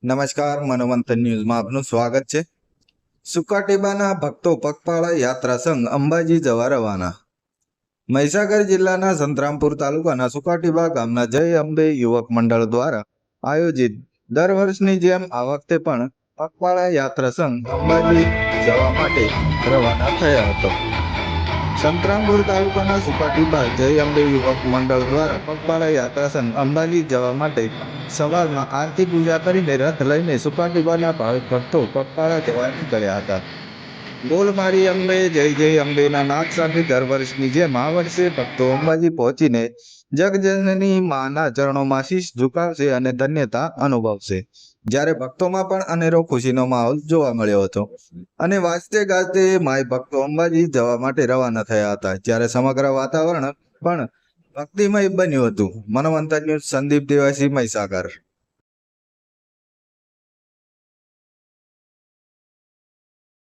નમસ્કાર, મનોમંથન ન્યૂઝમાં આપનું સ્વાગત છે। સુકાટીબાના ભક્તો પગપાળા યાત્રા સંઘ અંબાજી જવા રવાના। મહીસાગર જિલ્લાના સંતરામપુર તાલુકાના સુકાટીબા ગામના જય અંબે યુવક મંડળ દ્વારા આયોજિત દર વર્ષની જેમ આ વખતે પણ પગપાળા યાત્રા સંઘ અંબાજી જવા માટે રવાના થયા હતો। સંતરામપુર તાલુકાના સુકાટીબા જય અંબે યુવક મંડળ દ્વારા પગપાળા યાત્રા સંઘ અંબાજી જવા માટે સવારમાં આરતી પૂજા કરીને રથ લઈને સુકાટીબાના ભાવિક ભક્તો પગપાળા જવા નીકળ્યા હતા। બોલ મારી અંબે જય જય અંબેના નાદ સાથે દર વર્ષની જેમ આ વર્ષે ભક્તો અંબાજી પહોંચીને જગજનની માના ચરણોમાં શીશ ઝુકાવશે અને ધન્યતા અનુભવશે। જ્યારે ભક્તોમાં પણ અનેરો ખુશીનો માહોલ જોવા મળ્યો હતો અને વાજતે ગાજતે માય ભક્તો અંબાજી જવા માટે રવાના થયા હતા। જ્યારે સમગ્ર વાતાવરણ પણ ભક્તિમય બન્યું હતું। મનોમંથન ન્યૂઝ, સંદીપ દેવાસી, મહીસાગર।